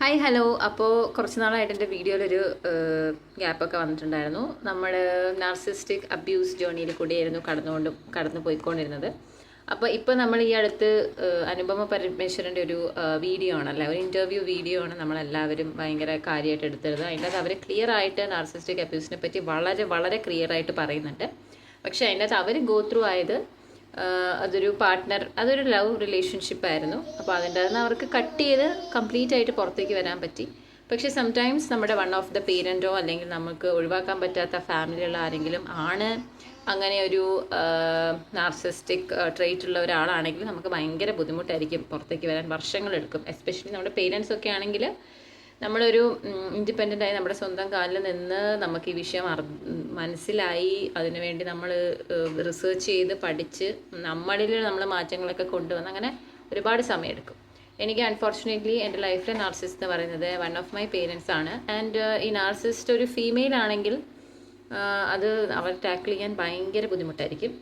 Hi hello. അപ്പോൾ കുറച്ച് നാളായിട്ട് എൻ്റെ വീഡിയോയിലൊരു ഗ്യാപ്പൊക്കെ വന്നിട്ടുണ്ടായിരുന്നു. നമ്മൾ നാർസിസ്റ്റിക് അബ്യൂസ് ജേർണിയിൽ കൂടിയായിരുന്നു കടന്നു പോയിക്കൊണ്ടിരുന്നത്. അപ്പോൾ ഇപ്പോൾ നമ്മൾ ഈ അടുത്ത് അനുപമ പരമേശ്വരൻ്റെ ഒരു വീഡിയോ ആണല്ലേ, ഒരു ഇൻ്റർവ്യൂ വീഡിയോ ആണ് നമ്മളെല്ലാവരും ഭയങ്കര കാര്യമായിട്ട് എടുത്തിരുന്നത്. അതിൻ്റെ അത് അവർ ക്ലിയർ ആയിട്ട് നാർസിസ്റ്റിക് അബ്യൂസിനെ പറ്റി വളരെ വളരെ ക്ലിയർ ആയിട്ട് പറയുന്നുണ്ട്. പക്ഷേ അതിൻ്റെ അത് അവർ ഗോ ത്രൂ ആയത് അതൊരു ലവ് റിലേഷൻഷിപ്പ് ആയിരുന്നു. അപ്പോൾ അതിൻ്റെ നിന്ന് അവർക്ക് കട്ട് ചെയ്ത് കംപ്ലീറ്റ് ആയിട്ട് പുറത്തേക്ക് വരാൻ പറ്റി. പക്ഷേ സംടൈംസ് നമ്മുടെ വൺ ഓഫ് ദ പേരൻറ്റോ അല്ലെങ്കിൽ നമുക്ക് ഒഴിവാക്കാൻ പറ്റാത്ത ഫാമിലിയുള്ള ആരെങ്കിലും ആണ് അങ്ങനെ ഒരു നാർസിസ്റ്റിക് ട്രെയ്റ്റ് ഉള്ള ഒരാളാണെങ്കിൽ നമുക്ക് ഭയങ്കര ബുദ്ധിമുട്ടായിരിക്കും പുറത്തേക്ക് വരാൻ, വർഷങ്ങളെടുക്കും. എസ്പെഷ്യലി നമ്മുടെ പേരൻസ് ഒക്കെ ആണെങ്കിൽ നമ്മളൊരു ഇൻഡിപെൻഡൻ്റ് ആയി നമ്മുടെ സ്വന്തം കാലിൽ നിന്ന് നമുക്ക് ഈ വിഷയം മനസ്സിലായി അതിനുവേണ്ടി നമ്മൾ റിസർച്ച് ചെയ്ത് പഠിച്ച് നമ്മളിൽ നമ്മൾ മാറ്റങ്ങളൊക്കെ കൊണ്ടുവന്ന് അങ്ങനെ ഒരുപാട് സമയമെടുക്കും. എനിക്ക് അൺഫോർച്ചുനേറ്റ്ലി എൻ്റെ ലൈഫിലെ നാർസിസ്റ്റ് എന്ന് പറയുന്നത് വൺ ഓഫ് മൈ പേരൻസ് ആണ്. ആൻഡ് ഈ നാർസിസ്റ്റ് ഒരു ഫീമെയിൽ ആണെങ്കിൽ അത് അവർ ടാക്കിൾ ചെയ്യാൻ ഭയങ്കര ബുദ്ധിമുട്ടായിരിക്കും.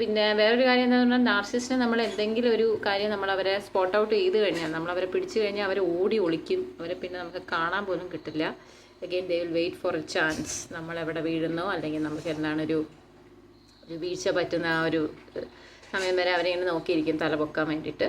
പിന്നെ വേറൊരു കാര്യം എന്താണെന്ന് പറഞ്ഞാൽ, നാർസിസ്റ്റിനെ നമ്മൾ എന്തെങ്കിലും ഒരു കാര്യം നമ്മൾ അവരെ സ്പോട്ട് ഔട്ട് ചെയ്ത് കഴിഞ്ഞാൽ, നമ്മളവരെ പിടിച്ചു കഴിഞ്ഞാൽ അവർ ഓടി ഒളിക്കും. അവരെ പിന്നെ നമുക്ക് കാണാൻ പോലും കിട്ടില്ല. Again they will wait for a chance. നമ്മളെവിടെ വീഴുന്നോ അല്ലെങ്കിൽ നമുക്ക് എന്താണ് ഒരു വീഴ്ച പറ്റുന്ന ആ ഒരു സമയം വരെ അവരെ ഇങ്ങനെ നോക്കിയിരിക്കും തല പൊക്കാൻ വേണ്ടിയിട്ട്.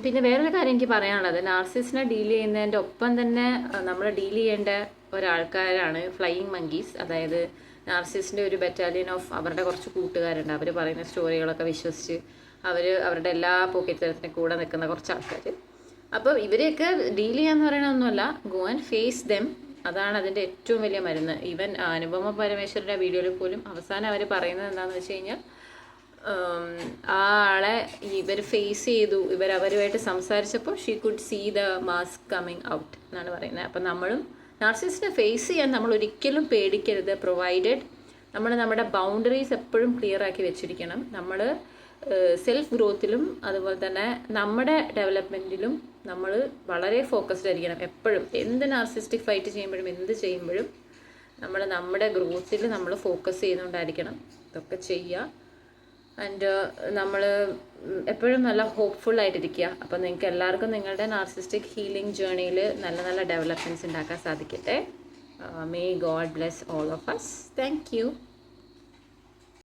പിന്നെ വേറൊരു കാര്യം എനിക്ക് പറയാനുള്ളത്, നാർസിസ്റ്റിനെ ഡീൽ ചെയ്യുന്നതിൻ്റെ ഒപ്പം തന്നെ നമ്മൾ ഡീൽ ചെയ്യേണ്ട ഒരാൾക്കാരാണ് ഫ്ലൈയിങ് മങ്കീസ്. അതായത് നാർസിസ്റ്റിൻ്റെ ഒരു ബറ്റാലിയൻ ഓഫ് അവരുടെ കുറച്ച് കൂട്ടുകാരുണ്ട്. അവർ പറയുന്ന സ്റ്റോറികളൊക്കെ വിശ്വസിച്ച് അവരുടെ എല്ലാ പോക്കറ്റിനും കൂടെ നിൽക്കുന്ന കുറച്ച് ആൾക്കാർ. അപ്പോൾ ഇവരെയൊക്കെ ഡീൽ ചെയ്യാന്ന് പറയണമൊന്നുമല്ല, ഗോ ആൻഡ് ഫേസ് ദെം. അതാണ് അതിൻ്റെ ഏറ്റവും വലിയ മരുന്ന്. ഈവൻ അനുപമ പരമേശ്വരൻ്റെ വീഡിയോയിൽ പോലും അവസാനം അവർ പറയുന്നത് എന്താണെന്ന് വെച്ച് കഴിഞ്ഞാൽ, ആ ആളെ ഇവർ ഫേസ് ചെയ്തു, അവരുമായിട്ട് സംസാരിച്ചപ്പോൾ she could see the mask coming out എന്നാണ് പറയുന്നത്. അപ്പം നമ്മളും നാർസിസ്റ്റിനെ ഫേസ് ചെയ്യാൻ നമ്മൾ ഒരിക്കലും പേടിക്കരുത്, പ്രൊവൈഡഡ് നമ്മൾ നമ്മുടെ ബൗണ്ടറീസ് എപ്പോഴും ക്ലിയർ ആക്കി വെച്ചിരിക്കണം. നമ്മൾ സെൽഫ് ഗ്രോത്തിലും അതുപോലെ തന്നെ നമ്മുടെ ഡെവലപ്മെൻറ്റിലും നമ്മൾ വളരെ ഫോക്കസ്ഡ് ആയിരിക്കണം എപ്പോഴും. എന്ത് നാർസിസ്റ്റിക് ഫൈറ്റ് ചെയ്യുമ്പോഴും എന്ത് ചെയ്യുമ്പോഴും നമ്മുടെ ഗ്രോത്തിൽ നമ്മൾ ഫോക്കസ് ചെയ്യുന്നുകൊണ്ടായിരിക്കണം ഇതൊക്കെ ചെയ്യുക. ആൻഡ് നമ്മൾ എപ്പോഴും നല്ല ഹോപ്പ്ഫുൾ ആയിട്ടിരിക്കുക. അപ്പോൾ നിങ്ങൾക്ക് എല്ലാവർക്കും നിങ്ങളുടെ നാർസിസ്റ്റിക് ഹീലിംഗ് ജേർണിയിൽ നല്ല നല്ല ഡെവലപ്മെൻറ്റ്സ് ഉണ്ടാക്കാൻ സാധിക്കട്ടെ. May God bless all of us. Thank U.